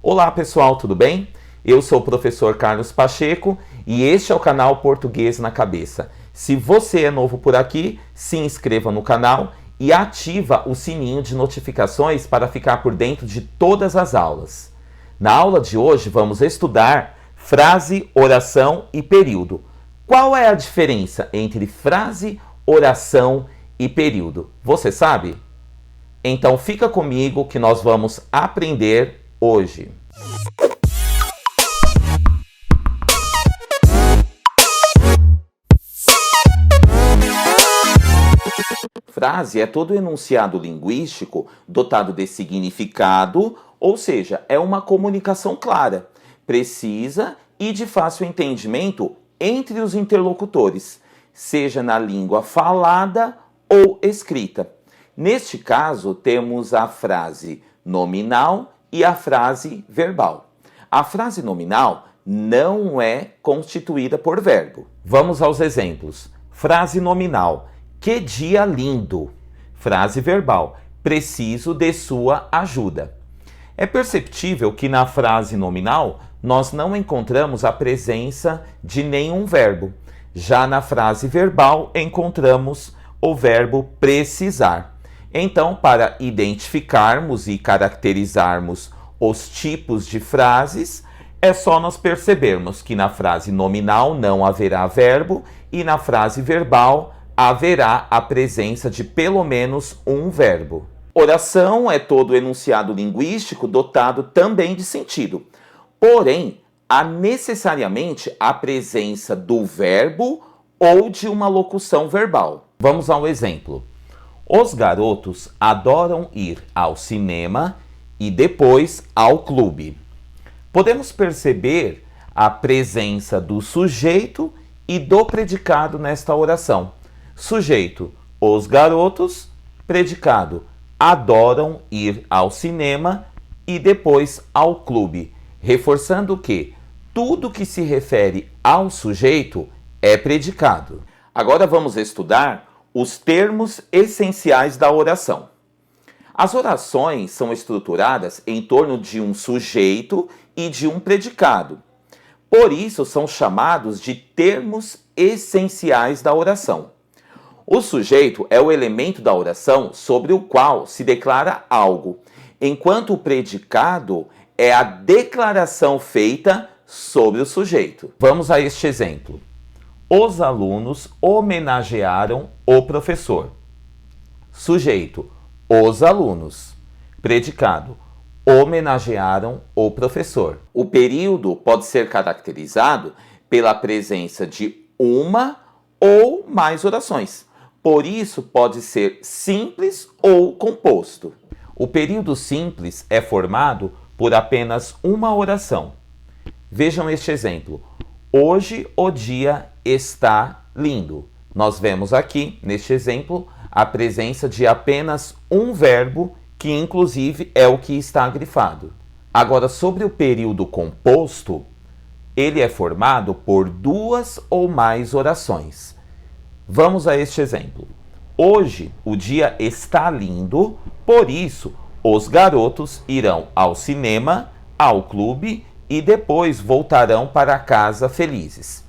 Olá pessoal, tudo bem? Eu sou o professor Carlos Pacheco e este é o canal Português na Cabeça. Se você é novo por aqui, se inscreva no canal e ativa o sininho de notificações para ficar por dentro de todas as aulas. Na aula de hoje vamos estudar frase, oração e período. Qual é a diferença entre frase, oração e período? Você sabe? Então fica comigo que nós vamos aprender hoje. Frase é todo enunciado linguístico dotado de significado, ou seja, é uma comunicação clara, precisa e de fácil entendimento entre os interlocutores, seja na língua falada ou escrita. Neste caso, temos a frase nominal e a frase verbal. A frase nominal não é constituída por verbo. Vamos aos exemplos. Frase nominal: que dia lindo. Frase verbal: preciso de sua ajuda. É perceptível que na frase nominal nós não encontramos a presença de nenhum verbo. Já na frase verbal encontramos o verbo precisar. Então, para identificarmos e caracterizarmos os tipos de frases, é só nós percebermos que na frase nominal não haverá verbo e na frase verbal haverá a presença de pelo menos um verbo. Oração é todo enunciado linguístico dotado também de sentido. Porém, há necessariamente a presença do verbo ou de uma locução verbal. Vamos ao exemplo. Os garotos adoram ir ao cinema e depois ao clube. Podemos perceber a presença do sujeito e do predicado nesta oração. Sujeito: os garotos. Predicado: adoram ir ao cinema e depois ao clube. Reforçando que tudo que se refere ao sujeito é predicado. Agora vamos estudar os termos essenciais da oração. As orações são estruturadas em torno de um sujeito e de um predicado. Por isso são chamados de termos essenciais da oração. O sujeito é o elemento da oração sobre o qual se declara algo, enquanto o predicado é a declaração feita sobre o sujeito. Vamos a este exemplo. Os alunos homenagearam o professor. Sujeito: os alunos. Predicado: homenagearam o professor. O período pode ser caracterizado pela presença de uma ou mais orações. Por isso, pode ser simples ou composto. O período simples é formado por apenas uma oração. Vejam este exemplo. Hoje o dia está lindo. Nós vemos aqui, neste exemplo, a presença de apenas um verbo, que inclusive é o que está grifado. Agora, sobre o período composto, ele é formado por duas ou mais orações. Vamos a este exemplo. Hoje o dia está lindo, por isso os garotos irão ao cinema, ao clube e depois voltarão para casa felizes.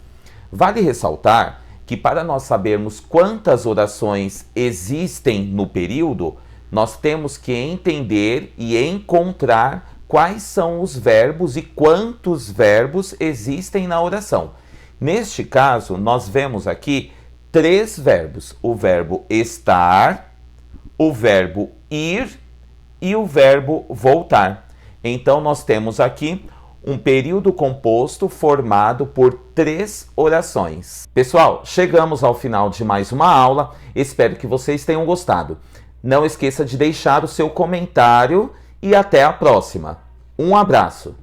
Vale ressaltar que para nós sabermos quantas orações existem no período, nós temos que entender e encontrar quais são os verbos e quantos verbos existem na oração. Neste caso, nós vemos aqui 3 verbos: o verbo estar, o verbo ir e o verbo voltar. Então, nós temos aqui um período composto formado por 3 orações. Pessoal, chegamos ao final de mais uma aula. Espero que vocês tenham gostado. Não esqueça de deixar o seu comentário e até a próxima. Um abraço!